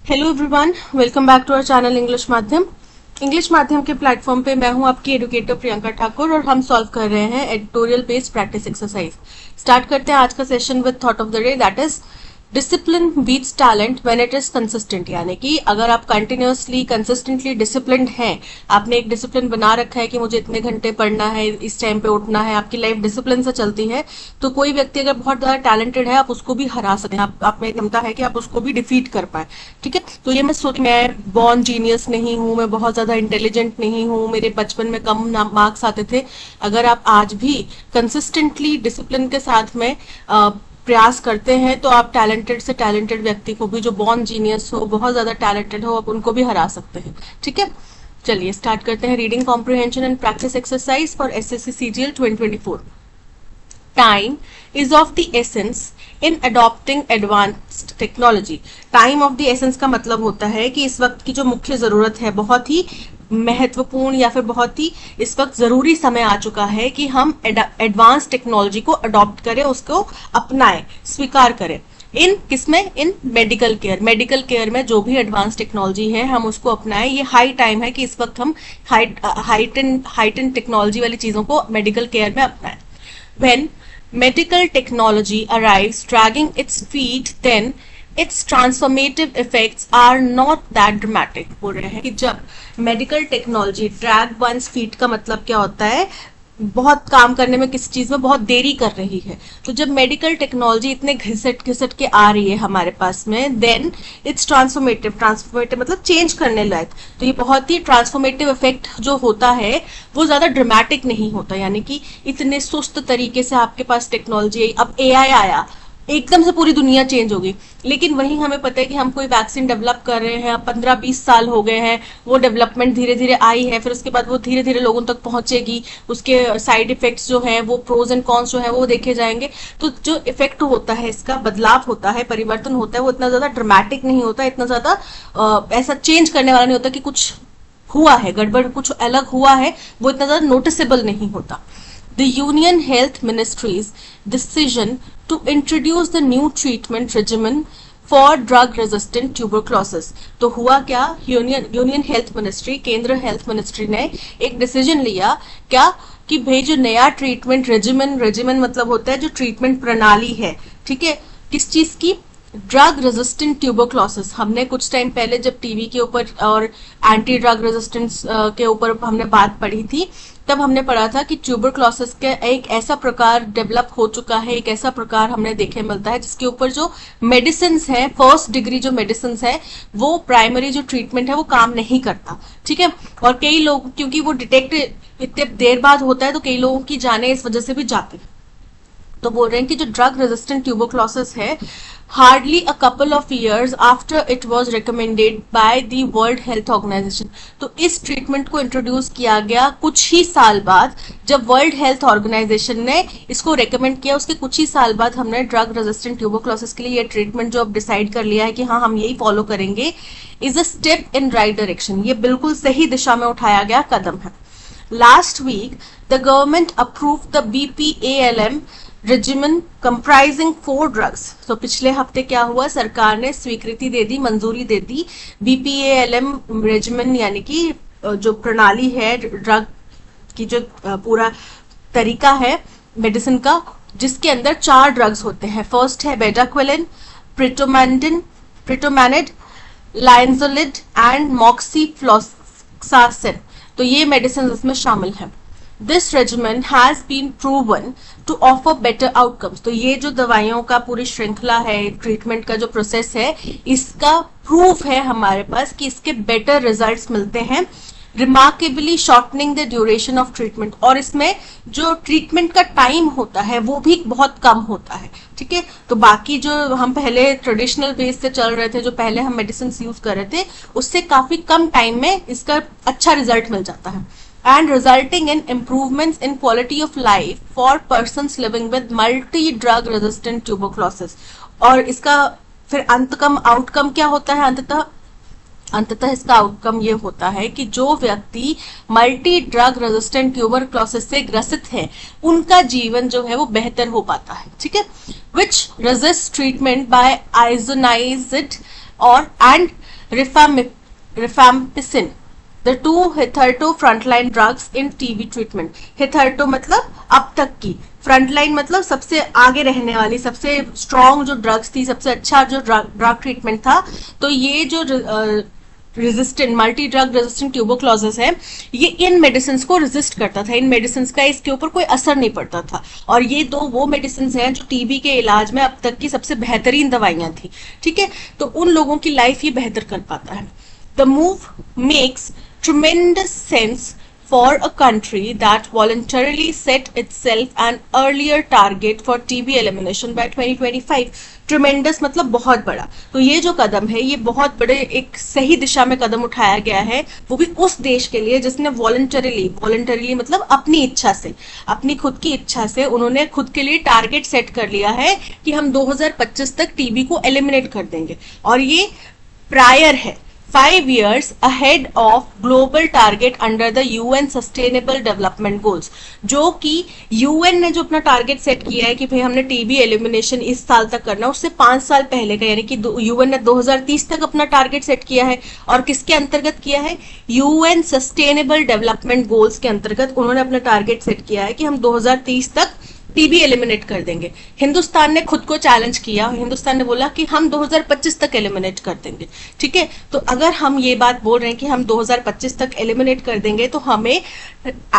Hello everyone, welcome back to our channel English माध्यम के platform पे मैं हूं आपकी एडुकेटर प्रियंका ठाकुर और हम सॉल्व कर रहे हैं editorial based practice exercise. Start करते हैं आज का session with thought of the day, that is discipline beats talent when it is consistent. यानी कि अगर आप कंटिन्यूअसली कंसिस्टेंटली डिसिप्लिन्ड हैं, आपने एक डिसिप्लिन बना रखा है कि मुझे इतने घंटे पढ़ना है, इस टाइम पे उठना है, आपकी लाइफ डिसिप्लिन से चलती है, तो कोई व्यक्ति अगर बहुत ज्यादा टैलेंटेड है आप उसको भी हरा सकते हैं। आप में क्षमता है कि आप उसको भी डिफीट कर पाए। ठीक है, तो ये मैं सोच, मैं बॉर्न जीनियस नहीं हूँ, मैं बहुत ज्यादा इंटेलिजेंट नहीं हूँ, मेरे बचपन में कम मार्क्स आते थे। अगर आप आज भी कंसिस्टेंटली डिसिप्लिन के साथ में प्रयास करते हैं तो आप टैलेंटेड से टैलेंटेड व्यक्ति को भी, जो बॉर्न जीनियस हो, बहुत ज्यादा टैलेंटेड हो, आप उनको भी हरा सकते हैं। ठीक है, चलिए स्टार्ट करते हैं। Reading comprehension and practice exercise for SSC CGL 2024। Time is of the essence in adopting advanced technology. Time of the essence का मतलब होता है कि इस वक्त की जो मुख्य जरूरत है, बहुत ही महत्वपूर्ण या फिर बहुत ही इस वक्त जरूरी समय आ चुका है कि हम एडवांस टेक्नोलॉजी को अडॉप्ट करें, उसको अपनाएं, स्वीकार करें। इन किसमें? इन मेडिकल केयर। मेडिकल केयर में जो भी एडवांस टेक्नोलॉजी है हम उसको अपनाएं। ये हाई टाइम है कि इस वक्त हम हाइटन टेक्नोलॉजी वाली चीजों को मेडिकल केयर में अपनाएं। When medical technology arrives dragging its feet, then its transformative effects are not that dramatic। बोल रहे हैं कि जब medical technology drag one's feet का मतलब क्या होता है? बहुत काम करने में, किसी चीज में बहुत देरी कर रही है। तो जब मेडिकल टेक्नोलॉजी इतने घिसट घिसट के आ रही है हमारे पास में, देन इट्स ट्रांसफॉर्मेटिव मतलब चेंज करने लायक। तो ये बहुत ही ट्रांसफॉर्मेटिव इफेक्ट जो होता है वो ज्यादा ड्रामेटिक नहीं होता। यानी कि इतने सुस्त तरीके से आपके पास टेक्नोलॉजी आई, अब एआई आया, एकदम से पूरी दुनिया चेंज हो गई। लेकिन वहीं हमें पता है कि हम कोई वैक्सीन डेवलप कर रहे हैं, 15-20 साल हो गए हैं, वो डेवलपमेंट धीरे धीरे आई है, फिर उसके बाद वो धीरे धीरे लोगों तक पहुंचेगी, उसके साइड इफेक्ट्स जो है, वो प्रोज एंड कॉन्स जो है वो देखे जाएंगे। तो जो इफेक्ट होता है, इसका बदलाव होता है, परिवर्तन होता है, वो इतना ज्यादा ड्रामेटिक नहीं होता, इतना ज्यादा ऐसा चेंज करने वाला नहीं होता कि कुछ हुआ है, गड़बड़ कुछ अलग हुआ है, वो इतना ज्यादा नोटिसेबल नहीं होता। The Union Health Ministry's decision to introduce the new treatment regimen for drug resistant tuberculosis। तो हुआ क्या? यूनियन हेल्थ मिनिस्ट्री, केंद्र हेल्थ मिनिस्ट्री ने एक डिसीजन लिया क्या कि भाई जो नया ट्रीटमेंट रेजिमेन मतलब होता है जो ट्रीटमेंट प्रणाली है, ठीक है, किस चीज की? Drug resistant tuberculosis. हमने कुछ टाइम पहले जब टीवी के ऊपर और एंटी ड्रग रेजिस्टेंस के ऊपर हमने बात पढ़ी थी, तब हमने पढ़ा था कि ट्यूबरक्लोसिस का एक ऐसा प्रकार डेवलप हो चुका है, एक ऐसा प्रकार हमने देखे मिलता है जिसके ऊपर जो मेडिसिन है, फर्स्ट डिग्री जो मेडिसिन है, वो प्राइमरी जो ट्रीटमेंट है वो काम नहीं करता। ठीक है, और कई लोग, क्योंकि वो डिटेक्ट इतने देर बाद होता है, तो कई लोगों की जाने इस वजह से भी जाती है। तो बोल रहे हैं कि जो ड्रग रेजिस्टेंट ट्यूबरक्लोसिस है, hardly a couple of years after it was recommended by the world health organisation. तो इस ट्रीटमेंट को इंट्रोड्यूस किया गया कुछ ही साल बाद, जब वर्ल्ड हेल्थ ऑर्गेनाइजेशन ने इसको रेकमेंड किया, उसके कुछ ही साल बाद हमने ड्रग रेजिस्टेंट ट्यूबरक्लोसिस के लिए ये ट्रीटमेंट जो अब डिसाइड कर लिया है कि हाँ हम यही फॉलो करेंगे, is a step in right direction. ये बिल्कुल सही दिशा में उठाया गया कदम है। Last week the government approved the BPALM regimen comprising 4 drugs. तो पिछले हफ्ते क्या हुआ? सरकार ने स्वीकृति दे दी, मंजूरी दे दी BPALM रेजिमेन, यानी कि जो प्रणाली है, ड्रग की जो पूरा तरीका है मेडिसिन का, जिसके अंदर 4 ड्रग्स होते हैं। फर्स्ट है बेडाक्विलिन, प्रिटोमैनिड, लाइनजोलिड एंड मॉक्सीफ्लोक्सासिन। तो ये मेडिसिन इसमें शामिल है। This regimen has been proven to offer better outcomes। तो ये जो दवाइयों का पूरी श्रृंखला है, ट्रीटमेंट का जो प्रोसेस है, इसका प्रूफ है हमारे पास कि इसके बेटर रिजल्ट्स मिलते हैं, remarkably shortening the duration of treatment. और इसमें जो ट्रीटमेंट का टाइम होता है वो भी बहुत कम होता है। ठीक है, तो बाकी जो हम पहले ट्रेडिशनल बेस से चल रहे थे, जो पहले हम मेडिसिन यूज कर रहे थे, उससे काफी कम टाइम में इसका अच्छा रिजल्ट मिल जाता है। And resulting in improvements in quality of life for persons living with multi-drug resistant tuberculosis। और इसका फिर अंतकम आउटकम क्या होता है? अंततः इसका आउटकम ये होता है कि जो व्यक्ति मल्टी ड्रग रेजिस्टेंट ट्यूबरक्लोसिस से ग्रसित है, उनका जीवन जो है वो बेहतर हो पाता है। ठीक है, which resist treatment by isoniazid और and rifampicin, the two hitherto frontline drugs in TB treatment. Hitherto मतलब अब तक की, फ्रंटलाइन मतलब सबसे आगे रहने वाली, सबसे स्ट्रॉन्ग जो ड्रग्स थी, सबसे अच्छा जो ड्रग ट्रीटमेंट था। तो ये जो resistant multi drug resistant tuberculosis है, ये इन मेडिसिन को रेजिस्ट करता था, इन मेडिसिन का इसके ऊपर कोई असर नहीं पड़ता था। और ये दो वो मेडिसिन हैं जो टीबी के इलाज में अब तक की सबसे बेहतरीन दवाइयां थी। ठीक है, तो उन लोगों की लाइफ ये बेहतर कर पाता है। The move makes tremendous sense for a country that voluntarily set itself an earlier target for TB elimination by 2025. Tremendous मतलब बहुत बड़ा। तो ये जो कदम है, ये बहुत बड़े एक सही दिशा में कदम उठाया गया है, वो भी उस देश के लिए जिसने वॉलंटरीली मतलब अपनी इच्छा से, अपनी खुद की इच्छा से उन्होंने खुद के लिए टारगेट सेट कर लिया है कि हम 2025 तक टीबी को एलिमिनेट कर देंगे। और ये प्रायर है 5 years ahead of global target under the UN Sustainable Development Goals, जो कि UN ने जो अपना टारगेट सेट किया है कि भाई हमने टीबी एलिमिनेशन इस साल तक करना, उससे 5 साल पहले का, यानी कि UN ने 2030 तक अपना टारगेट सेट किया है। और किसके अंतर्गत किया है? UN सस्टेनेबल डेवलपमेंट गोल्स के अंतर्गत उन्होंने अपना टारगेट सेट किया है कि हम 2030 तक टीबी एलिमिनेट कर देंगे। हिंदुस्तान ने खुद को चैलेंज किया, हिंदुस्तान ने बोला कि हम 2025 तक एलिमिनेट कर देंगे। ठीक है, तो अगर हम ये बात बोल रहे हैं कि हम 2025 तक एलिमिनेट कर देंगे, तो हमें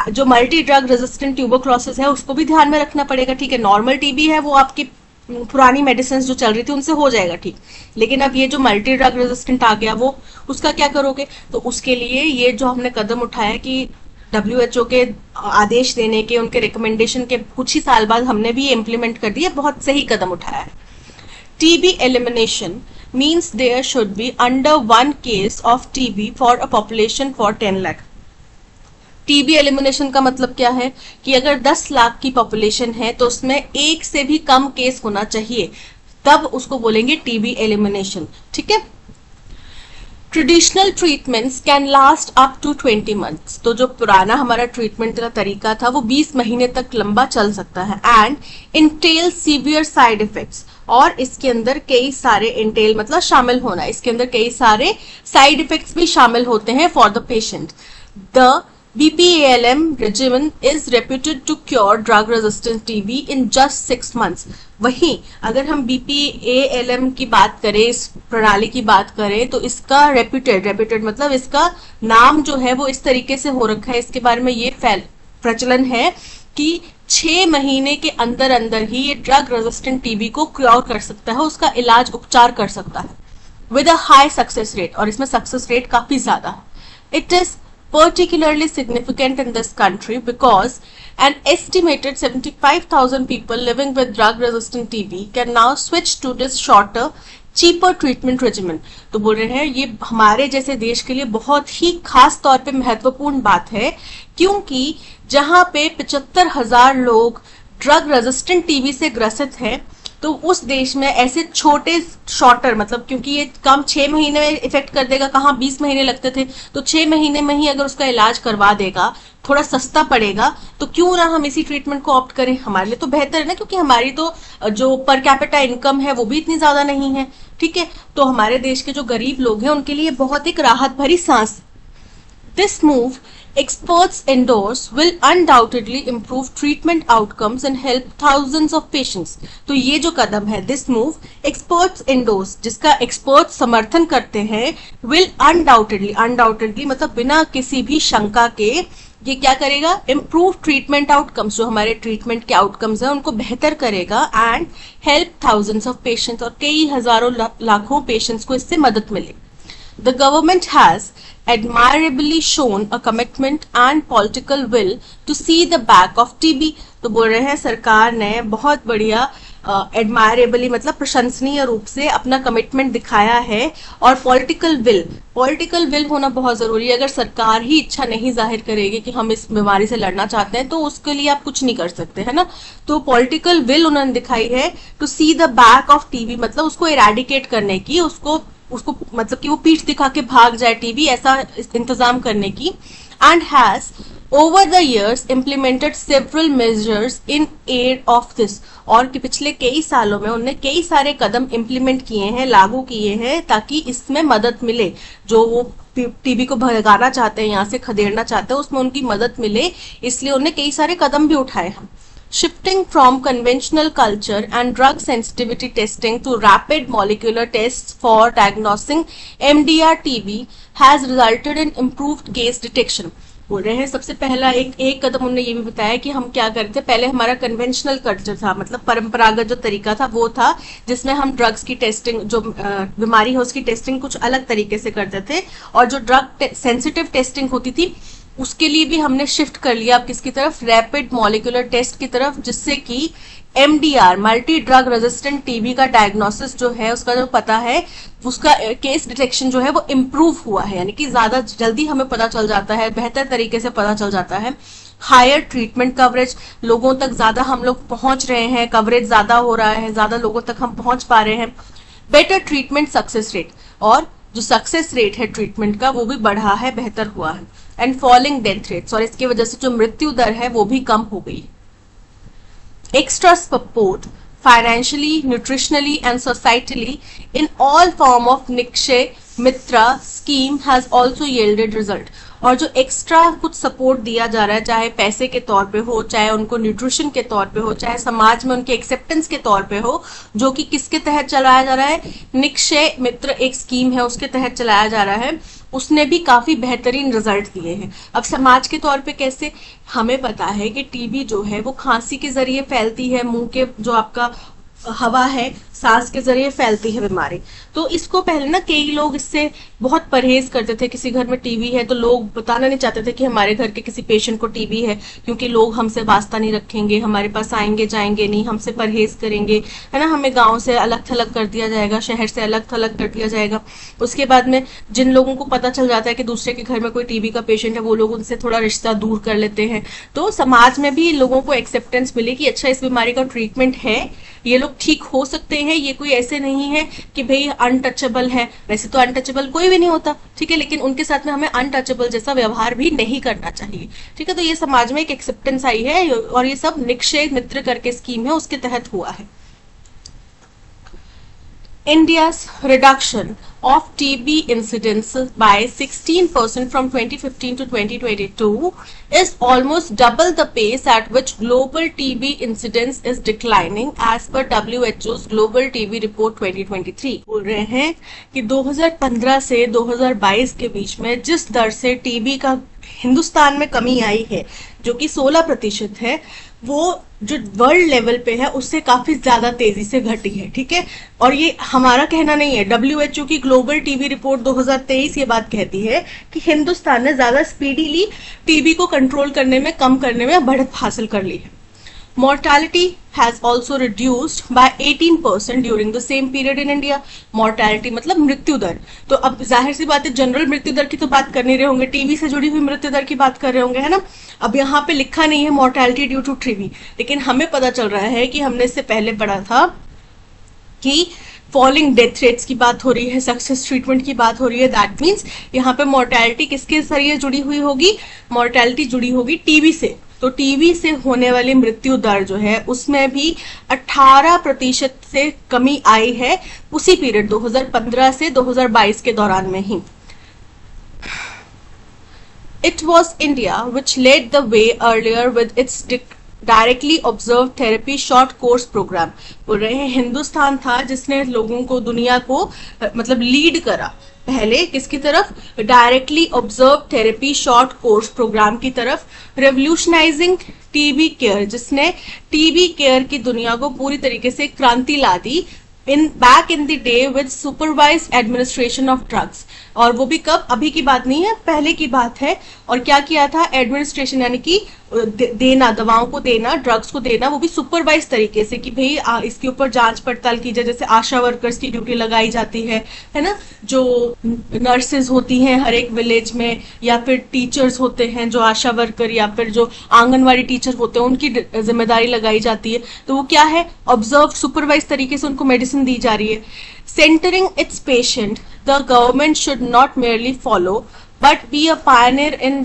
जो मल्टी ड्रग रेजिस्टेंट ट्यूबरक्लोसिस है उसको भी ध्यान में रखना पड़ेगा। ठीक है, नॉर्मल टीबी है वो आपकी पुरानी मेडिसिन जो चल रही थी उनसे हो जाएगा ठीक, लेकिन अब ये जो मल्टी ड्रग रेजिस्टेंट आ गया वो उसका क्या करोगे? तो उसके लिए ये जो हमने कदम उठाया कि WHO के आदेश देने के, उनके रिकमेंडेशन के कुछ ही साल बाद हमने भी इम्प्लीमेंट कर दिया, बहुत सही कदम उठाया है। TB elimination means there should be under 1 case of TB for a population for 10 lakh. TB elimination का मतलब क्या है कि अगर 10 लाख की पॉपुलेशन है तो उसमें एक से भी कम केस होना चाहिए, तब उसको बोलेंगे टीबी एलिमिनेशन। ठीक है, traditional treatments can last up to 20 months. तो जो पुराना हमारा ट्रीटमेंट का तरीका था वो 20 महीने तक लंबा चल सकता है। And Intel severe side effects, और इसके अंदर कई सारे इंटेल मतलब शामिल होना, इसके अंदर कई सारे साइड इफेक्ट्स भी शामिल होते हैं for the patient. The BPALM regimen is reputed to cure drug resistant TB in just 6 months. वहीं अगर हम BPALM की बात करें, इस प्रणाली की बात करें, तो इसका रेप्यूटेड मतलब इसका नाम जो है वो इस तरीके से हो रखा है, इसके बारे में ये प्रचलन है कि 6 महीने के अंदर अंदर ही ये ड्रग रेजिस्टेंट टीबी को क्योर कर सकता है, उसका इलाज उपचार कर सकता है with a high success rate, और इसमें सक्सेस रेट काफी ज्यादा है। It is particularly significant in this country because an estimated 75,000 people living with drug-resistant TB can now switch to this shorter, cheaper treatment regimen. तो बोल रहे हैं ये हमारे जैसे देश के लिए बहुत ही खास तौर पे महत्वपूर्ण बात है, क्योंकि जहां पे 75,000 लोग ड्रग रेजिस्टेंट टीबी से ग्रसित हैं, तो उस देश में ऐसे छोटे शॉर्टर मतलब, क्योंकि ये कम 6 महीने में इफेक्ट कर देगा, कहाँ 20 महीने लगते थे, तो 6 महीने में ही अगर उसका इलाज करवा देगा, थोड़ा सस्ता पड़ेगा, तो क्यों ना हम इसी ट्रीटमेंट को ऑप्ट करें। हमारे लिए तो बेहतर है ना, क्योंकि हमारी तो जो पर कैपिटा इनकम है वो भी इतनी ज्यादा नहीं है। ठीक है, तो हमारे देश के जो गरीब लोग हैं उनके लिए बहुत एक राहत भरी सांस। This move experts endorse will undoubtedly improve treatment outcomes and help thousands of patients. तो ये जो कदम है, this move experts endorse, जिसका experts समर्थन करते हैं, will undoubtedly मतलब बिना किसी भी शंका के ये क्या करेगा? improve treatment outcomes, जो हमारे ट्रीटमेंट के आउटकम्स हैं उनको बेहतर करेगा, and help thousands of patients, और कई हजारों लाखों पेशेंट्स को इससे मदद मिले। The government has admirably shown a commitment and political will to see the back of TB. तो बोल रहे हैं सरकार ने बहुत बढ़िया एडमायरेबली मतलब प्रशंसनीय रूप से अपना कमिटमेंट दिखाया है, और पॉलिटिकल विल होना बहुत जरूरी है। अगर सरकार ही इच्छा नहीं जाहिर करेगी कि हम इस बीमारी से लड़ना चाहते हैं, तो उसके लिए आप कुछ नहीं कर सकते, है ना। तो पॉलिटिकल विल उन्होंने दिखाई है to see the back of TB, मतलब उसको इरेडिकेट करने की, उसको मतलब कि वो पीठ दिखा के भाग जाए टीबी, ऐसा इंतजाम करने की। And has over the years implemented several measures in aid of this, और कि पिछले कई सालों में उन्होंने कई सारे कदम इम्प्लीमेंट किए हैं, लागू किए हैं, ताकि इसमें मदद मिले। जो वो टीबी को भगाना चाहते हैं, यहाँ से खदेड़ना चाहते हैं, उसमें उनकी मदद मिले, इसलिए उन्होंने कई सारे कदम भी उठाए हैं। Shifting from conventional culture and drug sensitivity testing to rapid molecular tests for diagnosing MDR-TB has resulted in improved case detection. बोल रहे हैं सबसे पहला एक कदम उन्होंने ये भी बताया कि हम क्या करते थे। पहले हमारा कन्वेंशनल कल्चर था, मतलब परंपरागत जो तरीका था वो था जिसमें हम ड्रग्स की टेस्टिंग, जो बीमारी है उसकी टेस्टिंग कुछ अलग तरीके से करते थे, और जो ड्रग सेंसिटिव टेस्टिंग होती थी उसके लिए भी हमने शिफ्ट कर लिया अब किसकी तरफ, रैपिड मॉलिक्यूलर टेस्ट की तरफ, जिससे कि MDR multi drug resistant TB का डायग्नोसिस जो है, उसका जो पता है, उसका केस डिटेक्शन जो है वो इम्प्रूव हुआ है, यानी कि ज्यादा जल्दी हमें पता चल जाता है, बेहतर तरीके से पता चल जाता है। हायर ट्रीटमेंट कवरेज, लोगों तक ज्यादा हम लोग पहुंच रहे हैं, कवरेज ज्यादा हो रहा है, ज्यादा लोगों तक हम पहुंच पा रहे हैं। बेटर ट्रीटमेंट सक्सेस रेट, और जो सक्सेस रेट है ट्रीटमेंट का वो भी बढ़ा है, बेहतर हुआ है। एंड फॉलिंग डेथ रेट्स, और इसकी वजह से जो मृत्यु दर है वो भी कम हो गई। Extra support financially, nutritionally and societally in all form of Nikshay Mitra scheme has also yielded result. और जो एक्स्ट्रा कुछ सपोर्ट दिया जा रहा है, चाहे पैसे के तौर पे हो, चाहे उनको न्यूट्रिशन के तौर पे हो, चाहे समाज में उनके एक्सेप्टेंस के तौर पे हो, जो कि किसके तहत चलाया जा रहा है, निक्षय मित्र एक स्कीम है उसके तहत चलाया जा रहा है, उसने भी काफी बेहतरीन रिजल्ट दिए हैं। अब समाज के तौर पे कैसे, हमें पता है कि टीबी जो है वो खांसी के जरिए फैलती है, मुंह के जो आपका हवा है, सांस के जरिए फैलती है बीमारी। तो इसको पहले ना कई लोग इससे बहुत परहेज करते थे। किसी घर में टीबी है तो लोग बताना नहीं चाहते थे कि हमारे घर के किसी पेशेंट को टीबी है, क्योंकि लोग हमसे वास्ता नहीं रखेंगे, हमारे पास आएंगे जाएंगे नहीं, हमसे परहेज करेंगे, है ना, हमें गांव से अलग थलग कर दिया जाएगा, शहर से अलग थलग कर दिया जाएगा। उसके बाद में जिन लोगों को पता चल जाता है कि दूसरे के घर में कोई टीबी का पेशेंट है, वो लोग उनसे थोड़ा रिश्ता दूर कर लेते हैं। तो समाज में भी लोगों को एक्सेप्टेंस मिले कि अच्छा इस बीमारी का ट्रीटमेंट है, ये लोग ठीक हो सकते हैं, ये कोई ऐसे नहीं है कि भाई अनटचेबल है। वैसे तो अनटचेबल कोई भी नहीं होता, ठीक है, लेकिन उनके साथ में हमें अनटचेबल जैसा व्यवहार भी नहीं करना चाहिए, ठीक है। तो ये समाज में एक एक्सेप्टेंस आई है, और ये सब निक्षय मित्र करके स्कीम है उसके तहत हुआ है। India's reduction of TB incidence by 16% from 2015 to 2022 is almost double the pace at which global TB incidence is declining as per WHO's Global TB Report 2023। बोल रहे हैं कि 2015 से 2022 के बीच में जिस दर से टीबी का हिंदुस्तान में कमी आई है, जो कि 16% है, वो जो वर्ल्ड लेवल पे है उससे काफी ज्यादा तेजी से घटी है, ठीक है। और ये हमारा कहना नहीं है, WHO की ग्लोबल टीबी रिपोर्ट 2023 ये बात कहती है कि हिंदुस्तान ने ज्यादा स्पीडीली टीबी को कंट्रोल करने में, कम करने में बढ़त हासिल कर ली है। Mortality has also reduced by 18% during the same period in India. Mortality मतलब मृत्यु दर। तो अब जाहिर सी बात है, जनरल मृत्यु दर की तो बात कर नहीं रहे होंगे, टीबी से जुड़ी हुई मृत्यु दर की बात कर रहे होंगे, है ना। अब यहाँ पे लिखा नहीं है मोर्टेलिटी ड्यू टू टीबी, लेकिन हमें पता चल रहा है कि हमने इससे पहले पढ़ा था कि फॉलिंग डेथ रेट्स की बात हो रही है, सक्सेस ट्रीटमेंट की बात हो रही है। दैट मीन्स यहाँ पे मोर्टेलिटी किसके जरिए जुड़ी हुई होगी, मोर्टेलिटी जुड़ी होगी टीबी से। तो टीबी से होने वाली मृत्यु दर जो है उसमें भी 18% से कमी आई है उसी पीरियड 2015 से 2022 के दौरान में ही। It was India which led the way earlier with its directly observe therapy short course programme. बोल रहे हैं हिंदुस्तान था जिसने लोगों को, दुनिया को मतलब लीड करा पहले किसकी तरफ, directly observe therapy short course programme की तरफ। रेवोल्यूशनाइजिंग टीबी केयर, जिसने टीबी केयर की दुनिया को पूरी तरीके से क्रांति ला दी back in the day with supervised administration of drugs। और वो भी कब, अभी की बात नहीं है, पहले की बात है। और क्या किया था, एडमिनिस्ट्रेशन यानी कि देना, दवाओं को देना, ड्रग्स को देना, वो भी सुपरवाइज तरीके से कि भाई इसके ऊपर जांच पड़ताल की जाए। जैसे आशा वर्कर्स की ड्यूटी लगाई जाती है ना, जो नर्सेज होती हैं हर एक विलेज में, या फिर टीचर्स होते हैं जो आशा वर्कर, या फिर जो आंगनवाड़ी टीचर होते हैं, उनकी जिम्मेदारी लगाई जाती है। तो वो क्या है, ऑब्जर्व सुपरवाइज तरीके से उनको मेडिसिन दी जा रही है। Centring its patient, the government should not merely follow but be a pioneer in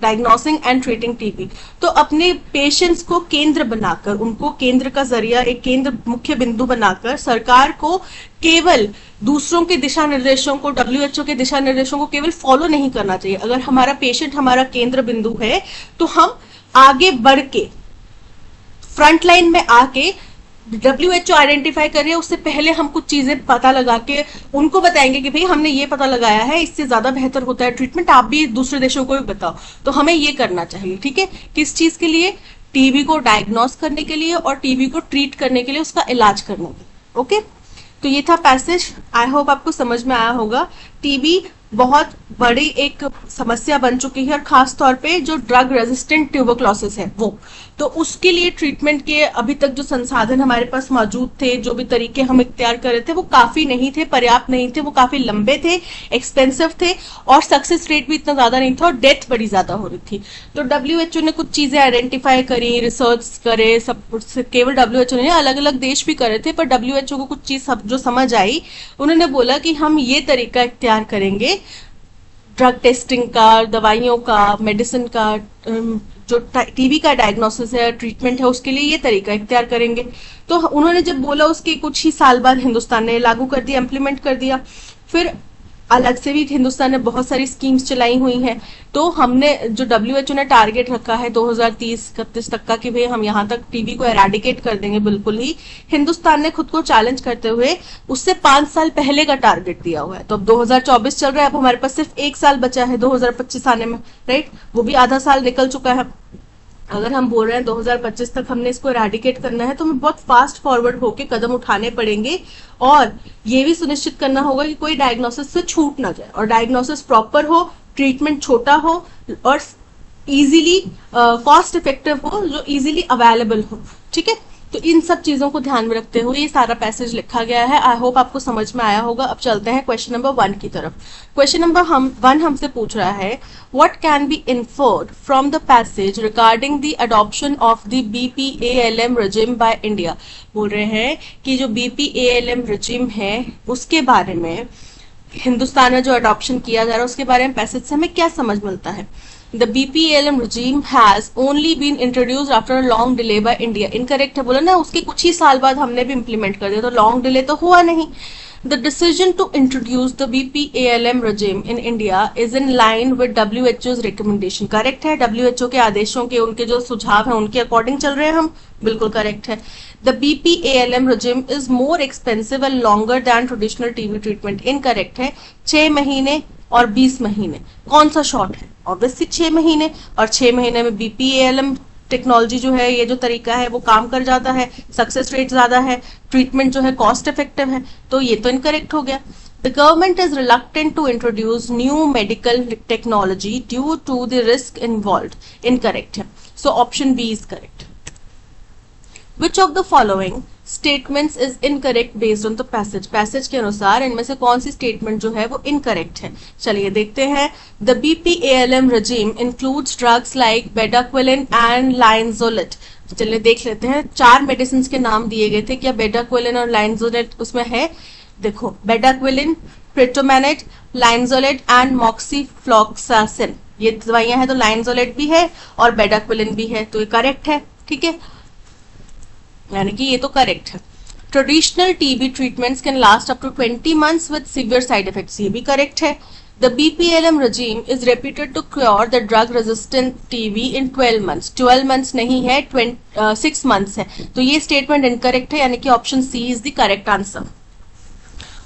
diagnosing and treating TB. तो अपने पेशेंट्स को केंद्र बनाकर, उनको केंद्र का जरिया, एक केंद्र मुख्य बिंदु बनाकर सरकार को केवल दूसरों के दिशा निर्देशों को, WHO के दिशा निर्देशों को केवल फॉलो नहीं करना चाहिए। अगर हमारा पेशेंट हमारा केंद्र बिंदु है तो हम आगे बढ़ के फ्रंट लाइन में आके WHO आइडेंटिफाई कर रही है उससे पहले हम कुछ चीजें पता लगा के उनको बताएंगे कि भाई हमने ये पता लगाया है, इससे ज्यादा बेहतर होता है ट्रीटमेंट, आप भी दूसरे देशों को भी बताओ। तो हमें ये करना चाहिए, ठीक है। किस चीज के लिए? टीबी को डायग्नोस करने के लिए और टीबी को ट्रीट करने के लिए, उसका इलाज करने के लिए। ओके, तो ये था पैसेज। आई होप आपको समझ में आया होगा। टीबी बहुत बड़ी एक समस्या बन चुकी है, और खास तौर पे जो ड्रग रेजिस्टेंट ट्यूबरक्लोसिस है वो, तो उसके लिए ट्रीटमेंट के अभी तक जो संसाधन हमारे पास मौजूद थे, जो भी तरीके हम इख्तियार कर रहे थे, वो काफी नहीं थे, पर्याप्त नहीं थे, वो काफी लंबे थे, एक्सपेंसिव थे, और सक्सेस रेट भी इतना ज्यादा नहीं था, और डेथ बड़ी ज्यादा हो रही थी। तो WHO ने कुछ चीजें आइडेंटिफाई करी, रिसर्च करे, सब कुछ केवल WHO ने, अलग अलग देश भी करे थे, पर WHO को कुछ चीज जो समझ आई, उन्होंने बोला कि हम ये तरीका इख्तियार करेंगे ड्रग टेस्टिंग का, दवाइयों का, मेडिसिन का, जो टीबी का डायग्नोसिस है, ट्रीटमेंट है, उसके लिए ये तरीका इख्तियार करेंगे। तो उन्होंने जब बोला उसके कुछ ही साल बाद हिंदुस्तान ने लागू कर दिया, इम्प्लीमेंट कर दिया। फिर अलग से भी हिंदुस्तान ने बहुत सारी स्कीम्स चलाई हुई हैं। तो हमने जो WHO ने टारगेट रखा है 2030-31 तक का, कि भाई हम यहाँ तक टीबी को एराडिकेट कर देंगे बिल्कुल ही, हिंदुस्तान ने खुद को चैलेंज करते हुए उससे 5 साल पहले का टारगेट दिया हुआ है। तो अब 2024 चल रहा है, अब हमारे पास सिर्फ 1 साल बचा है 2025 आने में, राइट। वो भी आधा साल निकल चुका है। अगर हम बोल रहे हैं 2025 तक हमने इसको एराडिकेट करना है, तो हमें बहुत फास्ट फॉरवर्ड होके कदम उठाने पड़ेंगे, और ये भी सुनिश्चित करना होगा कि कोई डायग्नोसिस से छूट ना जाए, और डायग्नोसिस प्रॉपर हो, ट्रीटमेंट छोटा हो, और इजीली कॉस्ट इफेक्टिव हो, जो इजीली अवेलेबल हो, ठीक है। तो इन सब चीजों को ध्यान में रखते हुए ये सारा पैसेज लिखा गया है। आई होप आपको समझ में आया होगा। अब चलते हैं क्वेश्चन नंबर 1 की तरफ। क्वेश्चन नंबर 1 हमसे पूछ रहा है, what can be inferred from the passage regarding the adoption of the BPALM regime by India. बोल रहे हैं कि जो BPALM regime है उसके बारे में, हिंदुस्तान में जो अडॉप्शन किया जा रहा है उसके बारे में पैसेज से हमें क्या समझ मिलता है। The BPALM regime has only been introduced after a long delay by India. Incorrect है, बोला ना, उसके कुछ ही साल बाद हमने भी इम्प्लीमेंट कर दिया, तो लॉन्ग डिले तो हुआ नहीं। The decision to introduce the BPALM regime in India is in line with WHO's recommendation. Correct है, WHO के आदेशों के, उनके जो सुझाव हैं उनके अकॉर्डिंग चल रहे हैं हम, बिल्कुल करेक्ट है। The BPALM regime is more expensive and longer than traditional TB treatment. Incorrect है, 6 महीने और 20 महीने, कौन सा शॉर्ट है? ऑब्वियसली 6 महीने, और 6 महीने में BPALM टेक्नोलॉजी जो है, ये जो तरीका है वो काम कर जाता है, सक्सेस रेट ज्यादा है, ट्रीटमेंट जो है कॉस्ट इफेक्टिव है, तो ये तो इनकरेक्ट हो गया। The government is reluctant to introduce new medical technology due to the risk involved. Incorrect है, so option B is correct. Which of the following statements is incorrect based on the passage? Passage के अनुसार इनमें से कौन सी statement जो है वो incorrect है? चलिए देखते हैं। The BPALM regime includes drugs like bedaquiline and linezolid. चलिए देख लेते हैं। 4 मेडिसिन के नाम दिए गए थे, क्या बेडाक्विलिन और लाइनजोलेट उसमें है? देखो, बेडाक्विलिन, प्रिटोमेनेट, लाइनजोलेट एंड मॉक्सीफ्लॉक्सासिन, ये दवाइयां हैं, तो लाइनजोलेट भी है और बेडाक्विलिन भी है, तो ये करेक्ट है, ठीक है, यानी कि ये तो करेक्ट है। Traditional TB treatments can last up to 20 months with severe side effects, ये भी करेक्ट है। The BPALM regime is reputed to cure the drug resistant TB in 12 months. 12 months नहीं है, 6 months है, तो ये स्टेटमेंट इनकरेक्ट है, यानी कि option C is the correct answer.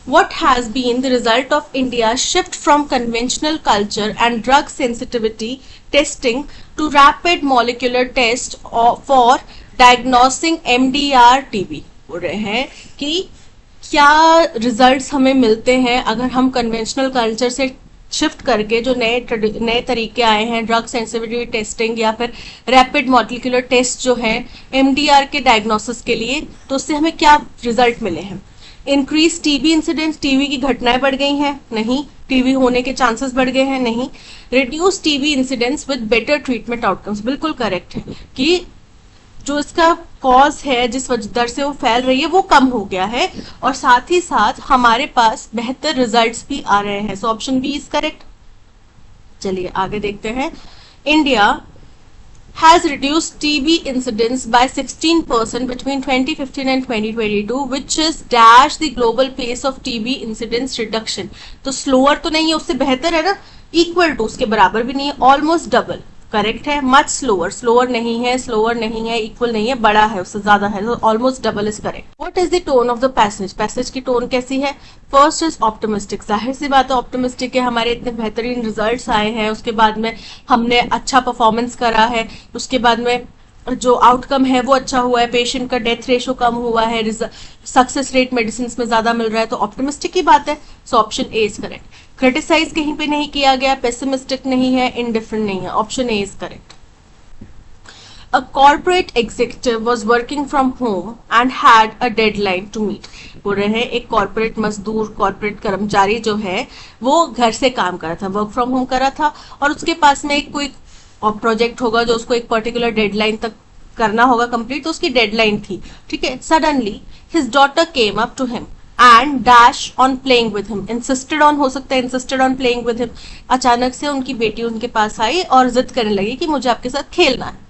What has been the result of India's shift from conventional culture and drug sensitivity testing to rapid molecular test for diagnosing MDR TB? बोल रहे हैं कि क्या results हमें मिलते हैं अगर हम कन्वेंशनल कल्चर से शिफ्ट करके जो नए तरीके आए हैं, ड्रग सेंसिटिविटी टेस्टिंग या फिर रैपिड मॉलिक्यूलर टेस्ट जो है MDR के डायग्नोसिस के लिए, तो उससे हमें क्या रिजल्ट मिले हैं? इंक्रीज TB इंसिडेंस, TB की घटनाएं बढ़ गई हैं? नहीं। TB होने के चांसेस बढ़ गए हैं? नहीं। Reduce TB incidence with better treatment outcomes, बिल्कुल करेक्ट है कि जो इसका कॉज है, जिस दर से वो फैल रही है, वो कम हो गया है, और साथ ही साथ हमारे पास बेहतर रिजल्ट्स भी आ रहे हैं, so option B is correct. चलिए आगे देखते हैं। India has reduced TB incidence by 16% between 2015 and 2022, which is dash the global pace of TB incidence reduction. तो slower तो नहीं है, उससे बेहतर है ना, equal to, उसके बराबर भी नहीं है, almost double. करेक्ट है, मच स्लोअर, स्लोअर नहीं है, स्लोअर नहीं है, इक्वल नहीं है, बड़ा है, उससे ज्यादा है, तो almost double is correct. What is the tone of the passage? Passage की टोन कैसी है? फर्स्ट इज ऑप्टिमिस्टिक, जाहिर सी बात है ऑप्टिमिस्टिक है, हमारे इतने बेहतरीन रिजल्ट्स आए हैं, उसके बाद में हमने अच्छा परफॉर्मेंस करा है, उसके बाद में जो आउटकम है वो अच्छा हुआ है, पेशेंट का डेथ रेशो कम हुआ है, सक्सेस रेट मेडिसिन में ज्यादा मिल रहा है, तो ऑप्टिमिस्टिक की बात है, so option A is correct. Criticise कहीं पे नहीं किया गया, पेसिमिस्टिक नहीं है, इनडिफरेंट नहीं है, option A is correct. A corporate executive was working from home and had a deadline to meet. बोल रहे हैं एक कॉर्पोरेट मजदूर, कॉर्पोरेट कर्मचारी जो है वो घर से काम कर रहा था, वर्क फ्रॉम होम कर रहा था, और उसके पास में एक कोई प्रोजेक्ट होगा जो उसको एक पर्टिकुलर डेडलाइन तक करना होगा कंप्लीट, तो उसकी डेडलाइन थी, ठीक है. Suddenly his daughter came up to him and dash on playing with him. Insisted on हो सकता है, insisted on playing with him. अचानक से उनकी बेटी उनके पास आई और जिद करने लगी कि मुझे आपके साथ खेलना है.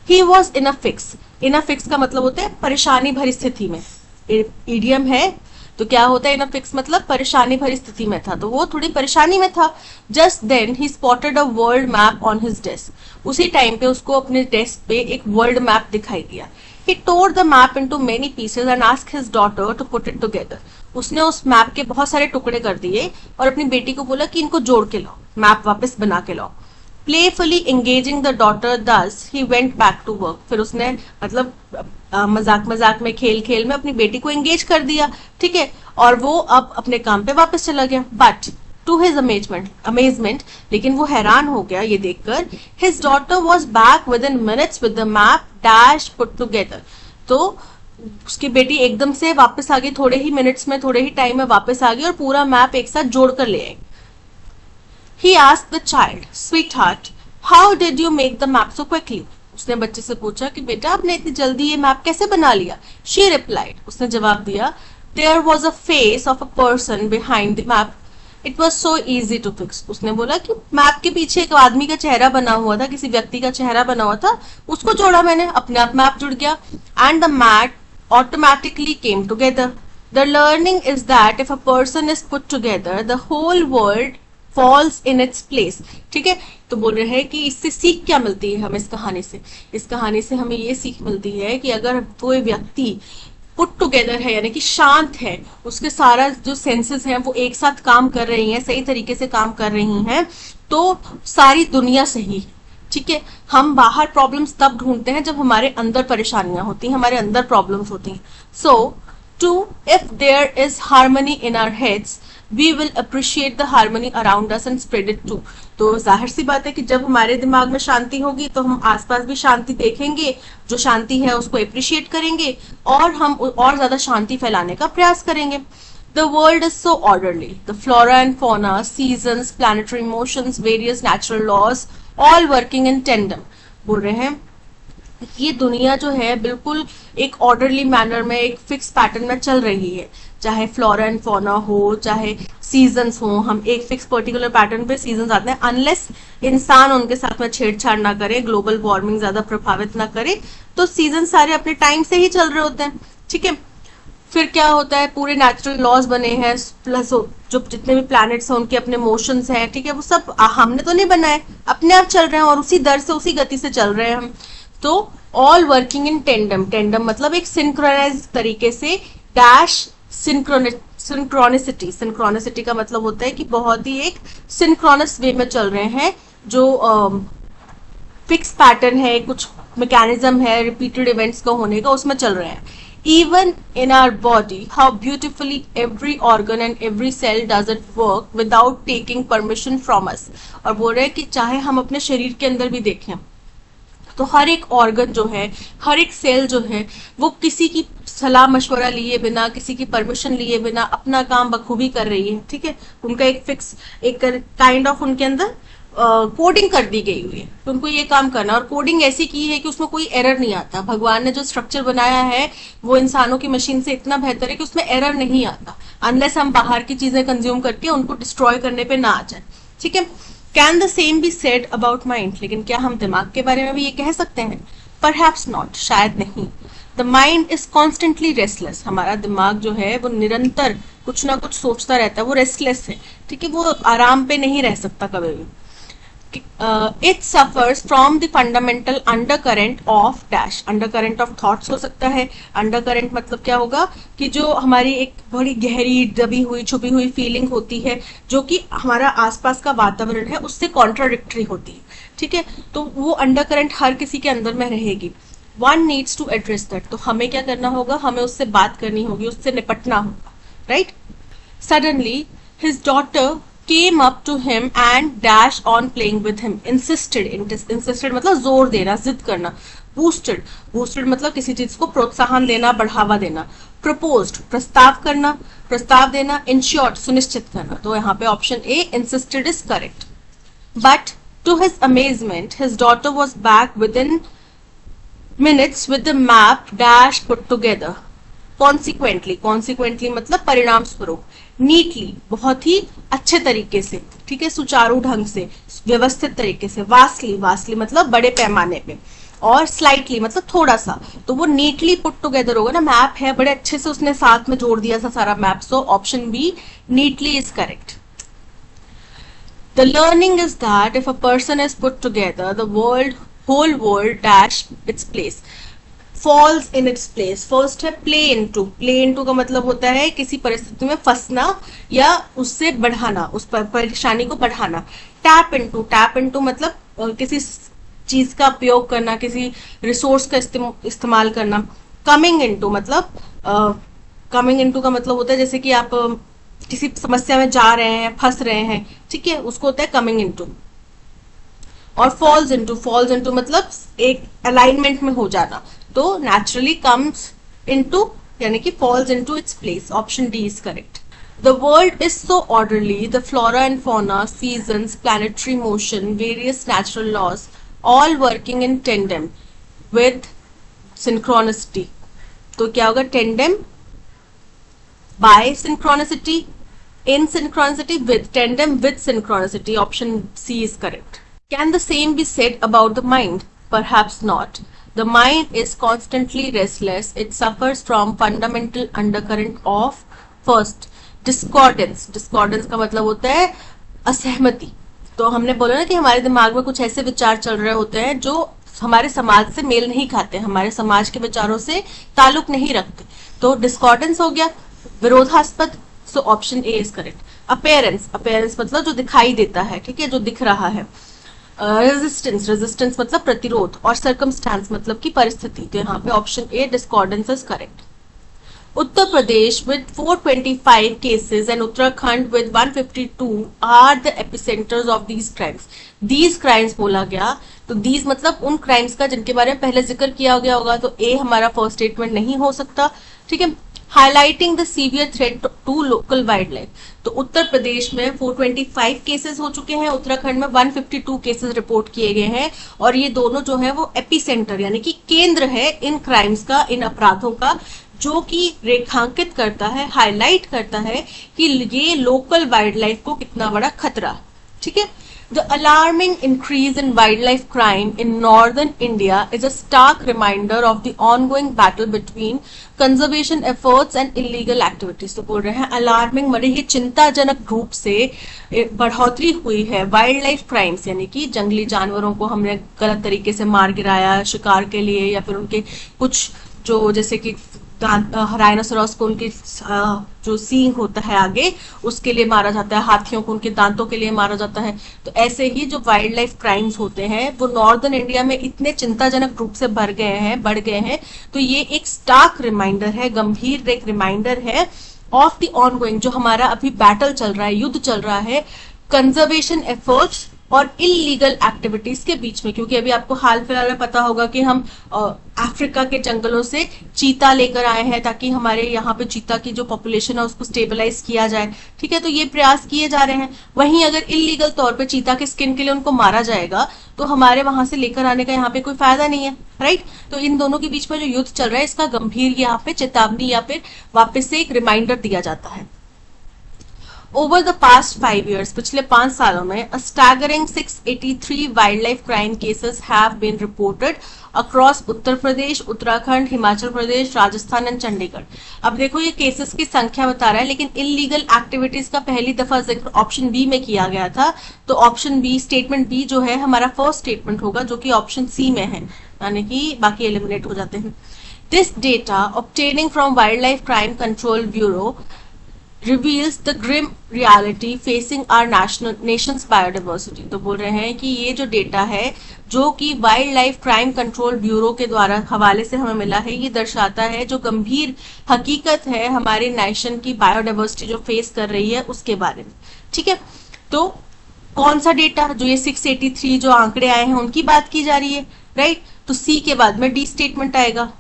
He was in a fix. In a fix का मतलब होता है परेशानी भरी स्थिति में, इडियम है, तो क्या होता है इन अ फिक्स मतलब परेशानी भरी स्थिति में था, तो वो थोड़ी परेशानी में था. Just then he spotted a world map on his desk. उसी टाइम पे उसको अपने डेस्क पे एक वर्ल्ड मैप दिखाई दिया. He tore the map into many pieces and asked his daughter to put it together. उसने उस मैप के बहुत सारे टुकड़े कर दिए और अपनी बेटी को बोला कि इनको जोड़ के लाओ, मैप वापस बना के लाओ. Playfully engaging the daughter, thus he went back to work. फिर उसने मतलब मजाक मजाक में, खेल खेल में अपनी बेटी को एंगेज कर दिया, ठीक है, और वो अब अपने काम पे वापस चला गया. बट टू हिज अमेजमेंट, लेकिन वो हैरान हो गया ये देखकर, his daughter was back with in minutes with the map dash put together. तो उसकी बेटी एकदम से वापस आ गई, थोड़े ही मिनट्स में, थोड़े ही टाइम में वापस आ गई और पूरा मैप एक साथ जोड़ कर ले आई. He asked the child, sweetheart, how did you make the map so quickly? उसने बच्चे से पूछा कि बेटा आपने इतनी जल्दी ये मैप कैसे बना लिया. She replied, उसने जवाब दिया, there was a face of a person behind the map. It was so easy to fix. उसने बोला कि मैप के पीछे एक आदमी का चेहरा बना हुआ था, किसी व्यक्ति का चेहरा बना हुआ था, उसको जोड़ा मैंने, अपने आप मैप जुड़ गया. And the map automatically came together. The learning is that if a person is put together, the whole world falls in its place. ठीक है, तो बोल रहे हैं कि इससे सीख क्या मिलती है हमें इस कहानी से? इस कहानी से हमें ये सीख मिलती है कि अगर कोई व्यक्ति पुट टुगेदर है, यानी कि शांत है, उसके सारा जो सेंसेस हैं वो एक साथ काम कर रही हैं, सही तरीके से काम कर रही हैं, तो सारी दुनिया सही है. ठीक है, हम बाहर प्रॉब्लम्स तब ढूंढते हैं जब हमारे अंदर परेशानियां होती हैं, हमारे अंदर प्रॉब्लम्स होती हैं. So to if there is harmony in our heads, we will appreciate the harmony around us and spread it too. तो जाहिर सी बात है कि जब हमारे दिमाग में शांति होगी तो हम आसपास भी शांति देखेंगे, जो शांति है उसको अप्रिशिएट करेंगे और हम और ज्यादा शांति फैलाने का प्रयास करेंगे. The world is so orderly. The flora and fauna, seasons, planetary motions, various natural laws, all working in tandem. बोल रहे हैं ये दुनिया जो है बिल्कुल एक ऑर्डरली मैनर में, एक फिक्स पैटर्न में चल रही है. चाहे फ्लोरा एंड फौना हो, चाहे सीजन्स हो, हम एक फिक्स पर्टिकुलर पैटर्न पे सीजन्स आते हैं, अनलेस इंसान उनके साथ में छेड़छाड़ ना करे, ग्लोबल वार्मिंग ज्यादा प्रभावित ना करे, तो सीजन सारे अपने टाइम से ही चल रहे होते हैं. ठीक है, फिर क्या होता है, पूरे नेचुरल लॉज बने हैं, प्लस जो जितने भी प्लैनेट्स हैं उनके अपने मोशंस हैं. ठीक है, वो सब हमने तो नहीं बनाए, अपने आप चल रहे हैं और उसी दर से, उसी गति से चल रहे हैं हम. तो ऑल वर्किंग इन टेंडम. टेंडम मतलब एक सिंक्रोनाइज तरीके से, डैश सिंक्रोनिसिटी. सिंक्रोनिसिटी का मतलब होता है कि बहुत ही एक सिंक्रोनस वे में चल रहे हैं, जो फिक्स पैटर्न है, कुछ मैकेनिज्म है रिपीटेड इवेंट्स का होने का, उसमें चल रहे हैं. Even in our body, how beautifully every organ and every cell does it work without taking permission from us. और बोल रहे हैं कि चाहे हम अपने शरीर के अंदर भी देखें तो हर एक ऑर्गन जो है, हर एक सेल जो है, वो किसी की सलाह मशवरा लिए बिना, किसी की परमिशन लिए बिना अपना काम बखूबी कर रही है. ठीक है, उनका एक फिक्स, एक काइंड ऑफ उनके अंदर कोडिंग कर दी गई हुई है, तो उनको ये काम करना, और कोडिंग ऐसी की है कि उसमें कोई एरर नहीं आता. भगवान ने जो स्ट्रक्चर बनाया है वो इंसानों की मशीन से इतना बेहतर है कि उसमें एरर नहीं आता, अनलेस हम बाहर की चीजें कंज्यूम करके उनको डिस्ट्रॉय करने पे ना आ जाए. ठीक है, can the same be said about mind, लेकिन क्या हम दिमाग के बारे में भी ये कह सकते हैं? परहैप्स नॉट, शायद नहीं। The mind is constantly restless, हमारा दिमाग जो है वो निरंतर कुछ ना कुछ सोचता रहता है, वो रेस्टलेस है, ठीक है, वो आराम पे नहीं रह सकता कभी भी। It suffers from the fundamental under current of dash, under current of thoughts हो सकता है। अंडर करेंट मतलब क्या होगा कि जो हमारी एक बड़ी गहरी दबी हुई छुपी हुई फीलिंग होती है जो कि हमारा आसपास का वातावरण है उससे कॉन्ट्राडिक्टरी होती है, ठीक है, तो वो अंडर करेंट हर किसी के अंदर में रहेगी। One needs to address that, तो हमें क्या करना होगा, हमें उससे बात करनी होगी, उससे निपटना होगा, right. Suddenly his daughter came up to him and dash on playing with him, insisted मतलब जोर देना, जिद करना। boosted मतलब किसी चीज को प्रोत्साहन देना, बढ़ावा देना। proposed प्रस्ताव करना, प्रस्ताव देना। ensured सुनिश्चित करना। तो यहाँ पे option A insisted is correct. But to his amazement, his daughter was back within minutes with the map dash put together. Consequently मतलब परिणाम स्वरूप। नीटली बहुत ही अच्छे तरीके से, ठीक है, सुचारू ढंग से, व्यवस्थित तरीके से। वास्टली मतलब बड़े पैमाने पे, और स्लाइटली मतलब थोड़ा सा, तो वो नीटली पुट टुगेदर होगा ना, मैप है बड़े अच्छे से उसने साथ में जोड़ दिया था सारा map, so option B neatly is correct. The learning is that if a person is put together the whole world dash its place, falls in its place. First है प्ले इनटू का मतलब होता है किसी परिस्थिति में फंसना या उससे बढ़ाना, उस परेशानी को बढ़ाना। टैप इनटू मतलब किसी चीज का उपयोग करना, किसी रिसोर्स का इस्तेमाल करना। कमिंग इनटू का मतलब होता है जैसे कि आप किसी समस्या में जा रहे हैं, फंस रहे हैं, ठीक है, उसको होता है कमिंग इनटू। और फॉल्स इनटू मतलब एक अलाइनमेंट में हो जाना, तो नेचुरली कम्स इनटू यानी कि falls into its place. Option D is correct. The world is so orderly, the flora and fauna, seasons, planetary motion, various natural laws, all working in tandem with synchronicity. तो क्या होगा, tandem, by synchronicity, in synchronicity, with tandem, with synchronicity. Option C is correct. Can the same be said about the mind? Perhaps not. The mind is constantly restless. It suffers from fundamental undercurrent of first discordance. Discordance का मतलब होता है असहमति। तो हमने बोला ना कि हमारे दिमाग में कुछ ऐसे विचार चल रहे होते हैं जो हमारे समाज से मेल नहीं खाते, हमारे समाज के विचारों से ताल्लुक नहीं रखते, तो डिस्कॉर्डेंस हो गया, विरोधास्पद। So option A is correct. Appearance मतलब जो दिखाई देता है, ठीक है, जो दिख रहा है। रेजिस्टेंस मतलब प्रतिरोध, और सर्कमस्टांस मतलब की परिस्थिति। तो यहाँ पे option A discordance is correct. Uttar Pradesh with 425 cases and Uttarakhand with 152 are the epicenters of these crimes. These crimes बोला गया, तो these मतलब उन crimes का जिनके बारे में पहले जिक्र किया गया होगा, तो ए हमारा फर्स्ट स्टेटमेंट नहीं हो सकता, ठीक है। Highlighting the severe threat to local wild life, तो उत्तर प्रदेश में 425 केसेस हो चुके हैं, उत्तराखंड में 152 केसेस रिपोर्ट किए गए हैं, और ये दोनों जो है वो एपिसेंटर यानी कि केंद्र है इन क्राइम्स का, इन अपराधों का, जो कि रेखांकित करता है, हाईलाइट करता है कि ये लोकल वाइल्ड लाइफ को कितना बड़ा खतरा, ठीक है। The alarming increase in wildlife crime in northern India is a stark reminder of the ongoing battle between conservation efforts and illegal activities. तो बोल रहे हैं अलार्मिंग बड़ी ही चिंताजनक रूप से बढ़ोतरी हुई है वाइल्ड लाइफ क्राइम्स, यानी कि जंगली जानवरों को हमने गलत तरीके से मार गिराया शिकार के लिए, या फिर उनके कुछ जो जैसे कि राइनोसोरस को उनके जो सींग होता है आगे उसके लिए मारा जाता है, हाथियों को उनके दांतों के लिए मारा जाता है। तो ऐसे ही जो वाइल्ड लाइफ क्राइम्स होते हैं वो नॉर्दर्न इंडिया में इतने चिंताजनक रूप से बढ़ गए हैं। तो ये एक स्टार्क रिमाइंडर है, गंभीर एक रिमाइंडर है ऑफ द ऑनगोइंग, जो हमारा अभी बैटल चल रहा है, युद्ध चल रहा है कंजर्वेशन एफर्ट्स और इलीगल एक्टिविटीज के बीच में। क्योंकि अभी आपको हाल फिलहाल में पता होगा कि हम अफ्रीका के जंगलों से चीता लेकर आए हैं ताकि हमारे यहाँ पे चीता की जो पॉपुलेशन है उसको स्टेबलाइज किया जाए, ठीक है। तो ये प्रयास किए जा रहे हैं। वहीं अगर इलीगल तौर पे चीता के स्किन के लिए उनको मारा जाएगा तो हमारे वहां से लेकर आने का यहाँ पे कोई फायदा नहीं है, राइट। तो इन दोनों के बीच में जो युद्ध चल रहा है इसका गंभीर यहाँ पे चेतावनी या फिर वापस से एक रिमाइंडर दिया जाता है। ओवर द पास्ट 5 years, पिछले 5 सालों में a staggering 683 wild life crime cases have been reported across Uttar Pradesh, Uttarakhand, Himachal Pradesh, Rajasthan and Chandigarh. अब देखो ये केसेस की संख्या बता रहा है, लेकिन इलीगल एक्टिविटीज का पहली दफा जिक्र ऑप्शन बी में किया गया था, तो ऑप्शन बी, स्टेटमेंट बी जो है हमारा फर्स्ट स्टेटमेंट होगा, जो कि ऑप्शन सी में है, यानी कि बाकी एलिमिनेट हो जाते हैं। This data obtaining from wild life crime control bureau reveals the grim reality facing our nation's biodiversity। तो बोल रहे हैं कि ये जो डेटा है जो कि wild life crime control bureau के द्वारा हवाले से हमें मिला है, ये दर्शाता है जो गंभीर हकीकत है हमारे नेशन की बायोडाइवर्सिटी जो फेस कर रही है उसके बारे में। ठीक है, तो कौन सा डेटा, जो ये 683 जो आंकड़े आए हैं उनकी बात की जा रही है, राइट। तो सी के बाद में डी स्टेटमेंट आएगा।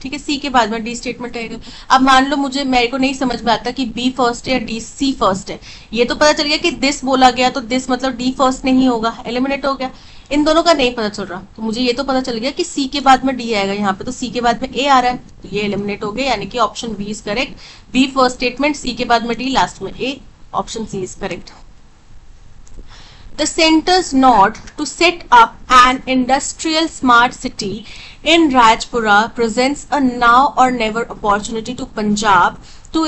ठीक है, सी के बाद में डी स्टेटमेंट आएगा। अब मान लो मेरे को नहीं समझ में आता कि बी फर्स्ट है या डी सी फर्स्ट है, ये तो पता चल गया कि दिस बोला गया तो दिस मतलब डी फर्स्ट नहीं होगा, एलिमिनेट हो गया। इन दोनों का नहीं पता चल रहा, तो मुझे ये तो पता चल गया कि सी के बाद में डी आएगा यहाँ पे, तो सी के बाद में ए आ रहा है, तो ये एलिमिनेट हो गया, यानी कि option B is correct. B first statement, C के बाद में डी, लास्ट में A, option C is correct. The center's nod to set up an industrial smart city in Rajpura presents a now or never opportunity to Punjab to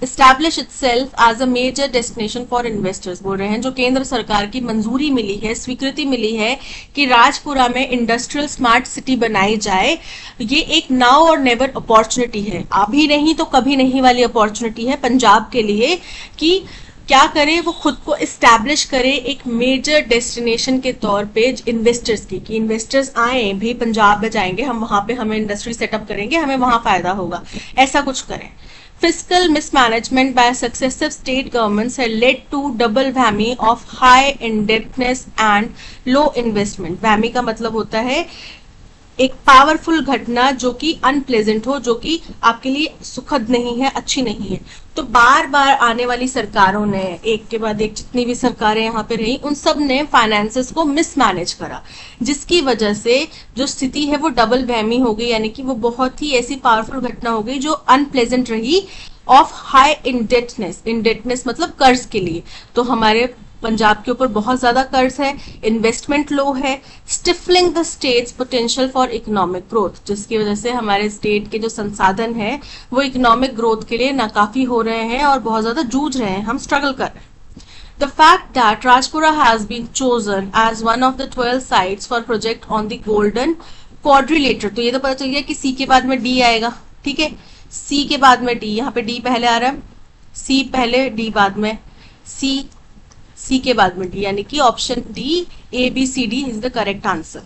establish itself as a major destination for investors। बोल रहे हैं जो केंद्र सरकार की मंजूरी मिली है, स्वीकृति मिली है कि राजपुरा में इंडस्ट्रियल स्मार्ट सिटी बनाई जाए, ये एक नाउ और नेवर अपॉर्चुनिटी है, अभी नहीं तो कभी नहीं वाली अपॉर्चुनिटी है पंजाब के लिए कि क्या करे, वो खुद को इस्टेब्लिश करे एक मेजर डेस्टिनेशन के तौर पे इन्वेस्टर्स की, कि इन्वेस्टर्स आए भी पंजाब में जाएंगे, हम वहां पे हमें इंडस्ट्री सेटअप करेंगे, हमें वहां फायदा होगा, ऐसा कुछ करें। Fiscal mismanagement by successive state governments had led to double whammy of high indebtedness and low investment। whammy का मतलब होता है एक पावरफुल घटना जो कि अनप्लेजेंट हो, जो कि आपके लिए सुखद नहीं है, अच्छी नहीं है। तो बार बार आने वाली सरकारों ने, एक के बाद एक जितनी भी सरकारें यहाँ पे रही, उन सब ने फाइनेंसेस को मिसमैनेज करा, जिसकी वजह से जो स्थिति है वो डबल वहमी हो गई, यानी कि वो बहुत ही ऐसी पावरफुल घटना हो गई जो अनप्लेजेंट रही, ऑफ हाई इंडेटनेस मतलब कर्ज के लिए। तो हमारे पंजाब के ऊपर बहुत ज्यादा कर्ज है, इन्वेस्टमेंट लो है, stifling the states potential for economic growth, जिसकी वजह से हमारे स्टेट के जो संसाधन है वो इकोनॉमिक ग्रोथ के लिए नाकाफी हो रहे हैं और बहुत ज्यादा जूझ रहे हैं, हम स्ट्रगल कर रहे हैं। The fact that Rajpura has been chosen as one of the 12 sites for project on the Golden Quadrilateral, तो ये तो पता चल गया कि सी के बाद में डी आएगा। ठीक है, सी के बाद में डी, यहाँ पे डी पहले आ रहा है, सी पहले डी बाद में, सी के बाद में डी, यानी कि option D, A B C D is the correct answer.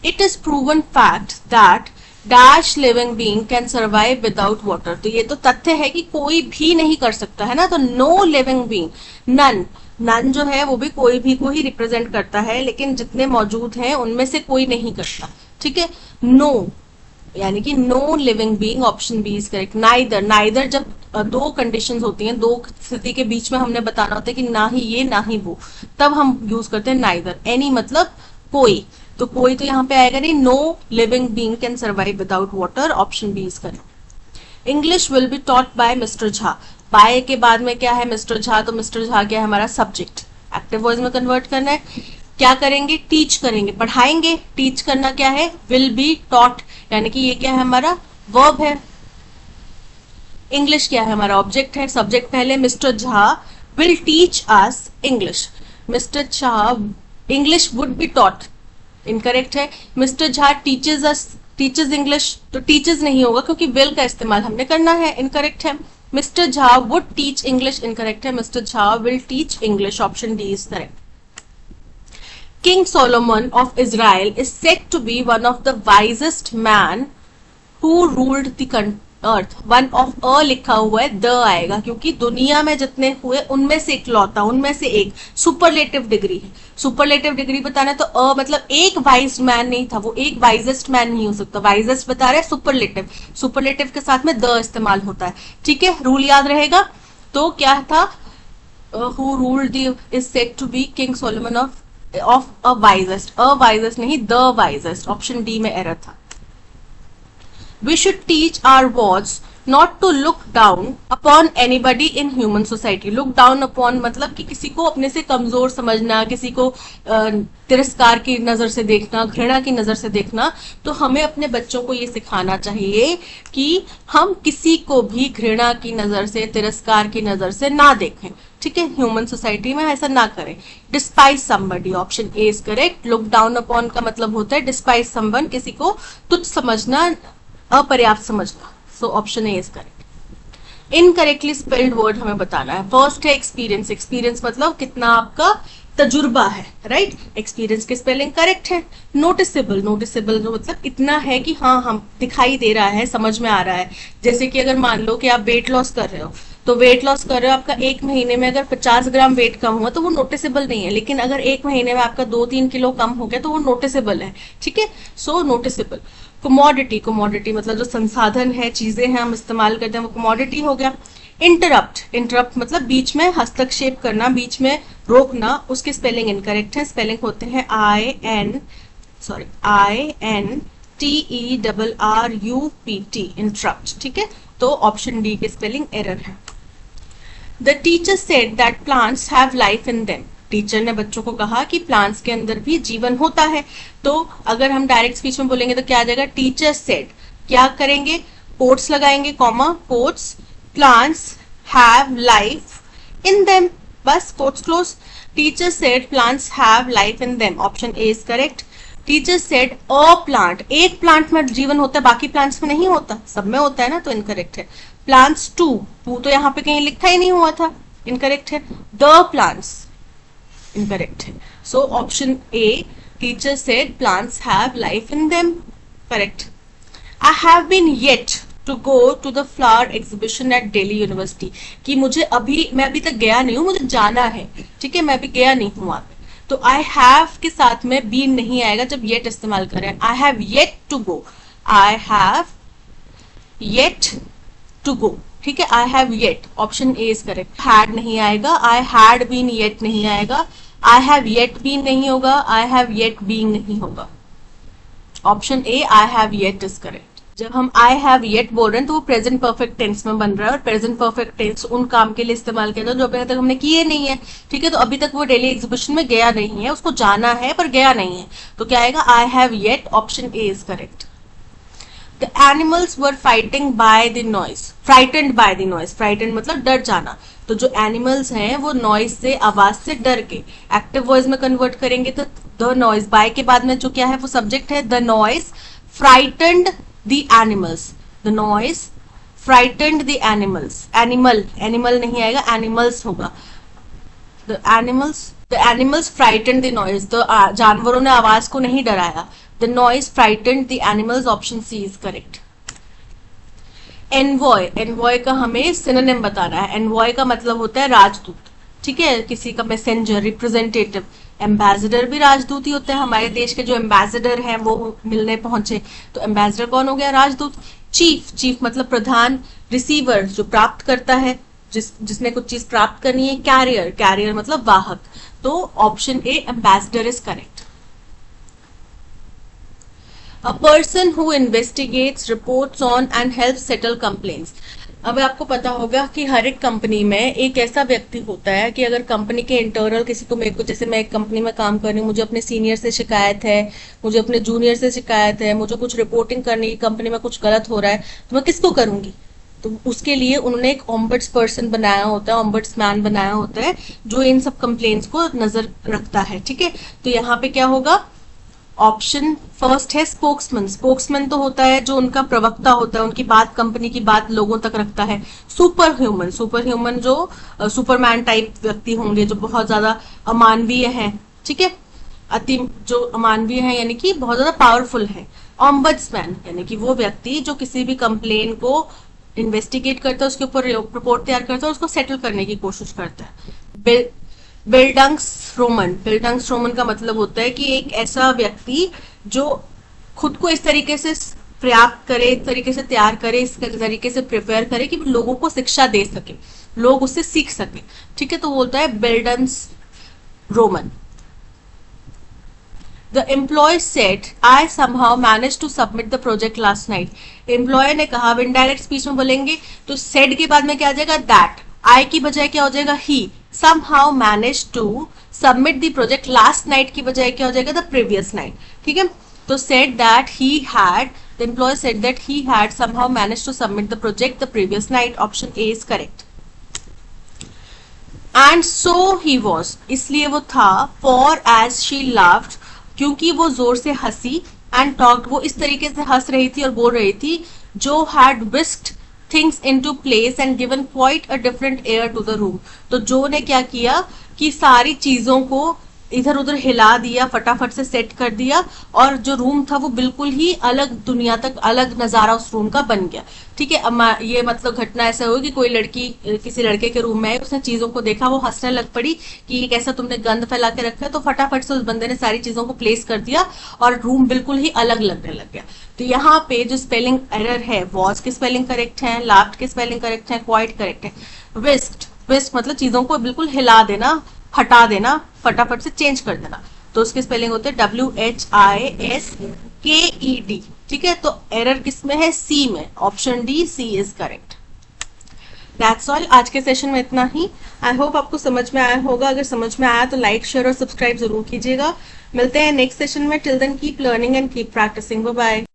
It is proven fact that dash living being can survive without water. तो ये तो तथ्य है कि कोई भी नहीं कर सकता है ना, तो नो लिविंग बीइंग, नन जो है वो भी कोई भी को ही रिप्रेजेंट करता है, लेकिन जितने मौजूद हैं उनमें से कोई नहीं करता। ठीक है, नो यानी कि no living being, option B is correct. Neither जब दो कंडीशंस होती हैं, दो स्थिति के बीच में हमने बताना होता है कि ना ही ये ना ही वो, तब हम यूज करते हैं नाइदर। एनी मतलब कोई, तो कोई तो यहाँ पे आएगा नहीं, no living being can survive without water, option B is correct. English will be taught by mister Jha, by के बाद में क्या है, मिस्टर झा, तो मिस्टर झा क्या है हमारा सब्जेक्ट, एक्टिव वॉइस में कन्वर्ट करना है। क्या करेंगे, टीच करेंगे, पढ़ाएंगे। टीच करना क्या है, विल बी टॉट, यानी कि ये क्या है हमारा वर्ब है। इंग्लिश क्या है हमारा ऑब्जेक्ट है, सब्जेक्ट पहले, mister Jha will teach us English, mister Jha English would be taught, incorrect है। मिस्टर झा टीचेज अस, टीचेज इंग्लिश, तो टीचेज नहीं होगा क्योंकि विल का इस्तेमाल हमने करना है, इनकरेक्ट है। Mister Jha would teach English, incorrect है। Mister Jha will teach English, option D is correct. King Solomon of Israel is said to be one of the wisest man who ruled the earth। one of a लिखा हुआ है, the आएगा क्योंकि दुनिया में जितने हुए उनमें से इकलौता, उनमें से एक, सुपरलेटिव डिग्री है। सुपरलेटिव डिग्री बताना है तो अ मतलब एक वाइज मैन नहीं था, वो एक वाइजेस्ट मैन नहीं हो सकता। वाइजेस्ट बता रहे हैं सुपरलेटिव, सुपरलेटिव के साथ में द इस्तेमाल होता है। ठीक है, रूल याद रहेगा। तो क्या था, who ruled the is said to be King Solomon of a wisest नहीं, the wisest, ऑप्शन डी में एरर था। We should teach our wards not to look down upon anybody in human society. Look down upon मतलब कि किसी को अपने से कमजोर समझना, किसी को तिरस्कार की नजर से देखना, घृणा की नजर से देखना। तो हमें अपने बच्चों को ये सिखाना चाहिए कि हम किसी को भी घृणा की नजर से, तिरस्कार की नजर से ना देखें, ठीक है। ह्यूमन सोसाइटी में ऐसा ना करें। Despise somebody, option A is correct. Look down upon का मतलब होता है डिस्पाइज समवन, किसी को तुच्छ समझना, अपर्याप्त समझना। सो option A is correct. Incorrectly spelled word हमें बताना है। फर्स्ट है एक्सपीरियंस। एक्सपीरियंस मतलब कितना आपका तजुर्बा है, राइट। एक्सपीरियंस की स्पेलिंग करेक्ट है। नोटिसेबल, नोटिसेबल जो मतलब इतना है कि हाँ हम दिखाई दे रहा है, समझ में आ रहा है। जैसे कि अगर मान लो कि आप वेट लॉस कर रहे हो, तो वेट लॉस कर रहे हो, आपका एक महीने में अगर 50 ग्राम वेट कम हुआ तो वो नोटिसेबल नहीं है, लेकिन अगर एक महीने में आपका 2-3 किलो कम हो गया तो वो नोटिसेबल है, ठीक है। सो नोटिसेबल। कमोडिटी, कमोडिटी मतलब जो संसाधन है, चीजें हैं, हम इस्तेमाल करते हैं, वो कमोडिटी हो गया। इंटरप्ट, इंटरप्ट मतलब बीच में हस्तक्षेप करना, बीच में रोकना, उसकी स्पेलिंग इनकरेक्ट है। स्पेलिंग होते हैं INTERRUPT, इंटरप्ट, ठीक है। तो ऑप्शन डी की स्पेलिंग एरर है। The teacher said that plants have life in them. Teacher ने बच्चों को कहा कि प्लांट्स के अंदर भी जीवन होता है। तो अगर हम डायरेक्ट स्पीच में बोलेंगे तो क्या आ जाएगा? Teacher said. क्या करेंगे? कोट्स लगाएंगे, comma, quotes, plants have life in them, बस quotes close. Teacher said plants have life in them, option A is correct. Teacher said a plant, एक प्लांट में जीवन होता है, बाकी प्लांट्स में नहीं होता, सब में होता है ना, तो इनकरेक्ट है। प्लांट्स टू, टू तो यहाँ पे कहीं लिखा ही नहीं हुआ था, इनकरेक्ट है। द प्लांट्स, इनकरेक्ट है। So option A, teacher said plants have life in them, correct. I have been yet to go to the flower exhibition at Delhi University, कि मैं अभी तक गया नहीं हूं, मुझे जाना है, ठीक है, मैं अभी गया नहीं हूं वहां पे। तो आई हैव के साथ में बीन नहीं आएगा जब येट इस्तेमाल करें। I have yet to go, I have yet to go, ठीक है। I have yet, option A is correct. Had नहीं आएगा, आई हैड बीन येट नहीं आएगा, आई हैव येट बीन नहीं होगा, आई हैव येट बीइंग नहीं होगा। Option A, I have yet is correct. जब हम आई हैव येट बोल रहे हैं तो वो प्रेजेंट परफेक्ट टेंस में बन रहा है, और प्रेजेंट परफेक्ट टेंस उन काम के लिए इस्तेमाल किया जो अभी तक हमने किए नहीं है, ठीक है। तो अभी तक वो दिल्ली एग्जीबिशन में गया नहीं है, उसको जाना है पर गया नहीं है, तो क्या आएगा? आई have yet, option A is correct. The animals were fighting by the noise, frightened by the noise, frightened मतलब डर जाना। तो जो एनिमल्स हैं वो नॉइज से, आवाज से डर के, एक्टिव वॉइस में कन्वर्ट करेंगे तो द नॉइज, बाय के बाद में जो क्या है वो सब्जेक्ट है, the noise frightened the animals, the noise frightened the animals, animal नहीं आएगा, animals होगा। the animals frightened the noise, तो जानवरों ने आवाज को नहीं डराया। the noise frightened the animals, option C is correct. Envoy का हमें सिनोनिम बताना है। एनवॉय का मतलब होता है राजदूत, ठीक है, किसी का मैसेंजर, रिप्रेजेंटेटिव। एम्बेसडर भी राजदूत ही होते हैं। हमारे देश के जो एम्बेसडर हैं वो मिलने पहुंचे, तो एम्बेसडर कौन हो गया? राजदूत। चीफ मतलब प्रधान। रिसीवर जो प्राप्त करता है, जिसने कुछ चीज प्राप्त करनी है। कैरियर मतलब वाहक। तो option A, ambassador is correct. A person who investigates, reports on and help settle complaints. अब आपको पता होगा कि हर एक कंपनी में एक ऐसा व्यक्ति होता है कि अगर कंपनी के इंटरनल किसी को, मेरे को, जैसे मैं एक कंपनी में काम कर रही हूँ, मुझे अपने सीनियर से शिकायत है, मुझे अपने जूनियर से शिकायत है, मुझे कुछ रिपोर्टिंग करनी, कंपनी में कुछ गलत हो रहा है, तो मैं किसको करूंगी? तो उसके लिए उन्होंने एक ऑम्बड्स पर्सन बनाया होता है, ऑम्बड्समैन बनाया होता है, जो इन सब कंप्लेंट्स को नजर रखता है, ठीक है। तो यहाँ पे क्या होगा? ऑप्शन फर्स्ट है स्पोक्समैन। स्पोक्समैन तो होता है जो उनका प्रवक्ता होता है, उनकी बात, कंपनी की बात लोगों तक रखता है। सुपर ह्यूमन जो सुपरमैन टाइप व्यक्ति होंगे, जो बहुत ज्यादा अमानवीय हैं, ठीक है, अति जो अमानवीय है, यानी कि बहुत ज्यादा पावरफुल है। ऑम्बड्समैन यानी कि वो व्यक्ति जो किसी भी कंप्लेन को इन्वेस्टिगेट करता है, उसके ऊपर रिपोर्ट तैयार करता है, उसको सेटल करने की कोशिश करता है। बिल्डंग्स रोमन का मतलब होता है कि एक ऐसा व्यक्ति जो खुद को इस तरीके से पर्याप्त करे, इस तरीके से तैयार करे, इस तरीके से प्रिपेयर करे कि लोगों को शिक्षा दे सके, लोग उससे सीख सके, ठीक है। तो बोलता है buildings Roman. The employ said I somehow manage to submit the project last night. Employ ने कहा, अब इनडायरेक्ट स्पीच में बोलेंगे तो सेड के बाद में क्या आ जाएगा, दैट। आई की बजाय क्या हो जाएगा, he somehow manage to submit the project last night की बजाय क्या हो जाएगा, द प्रीवियस नाइट। ठीक है, तो said that he had, the employee said that he had somehow managed to submit the project the previous night. Option A is correct. And so he was, इसलिए वो था, for as she laughed, क्योंकि वो जोर से हंसी, and talked, वो इस तरीके से हंस रही थी और बोल रही थी, जो had whisked things into place and given quite a different air to the room। तो जो ने क्या किया कि सारी चीजों को इधर उधर हिला दिया, फटाफट से सेट कर दिया, और जो रूम था वो बिल्कुल ही अलग दुनिया तक, अलग नजारा उस रूम का बन गया। ठीक है, अब ये मतलब घटना ऐसा हुई कि कोई लड़की किसी लड़के के रूम में आई, उसने चीजों को देखा, वो हंसने लग पड़ी कि ये कैसा तुमने गंद फैला के रखा है, तो फटाफट से उस बंदे ने सारी चीजों को प्लेस कर दिया और रूम बिल्कुल ही अलग लगने लग गया। तो यहाँ पे जो स्पेलिंग एरर है, वॉज की स्पेलिंग करेक्ट है, लाफ्ड की स्पेलिंग करेक्ट है, क्वाइट करेक्ट है। विस्क्ड, विस्क मतलब चीजों को बिल्कुल हिला देना, हटा देना, फटाफट से चेंज कर देना, तो उसकी स्पेलिंग होते हैं WHISKED। ठीक है, तो एरर किसमें है, सी में, option D, C is correct. That's all, आज के सेशन में इतना ही। आई होप आपको समझ में आया होगा। अगर समझ में आया तो लाइक, शेयर और सब्सक्राइब जरूर कीजिएगा। मिलते हैं नेक्स्ट सेशन में। Till then keep learning and keep practising. Bye bye.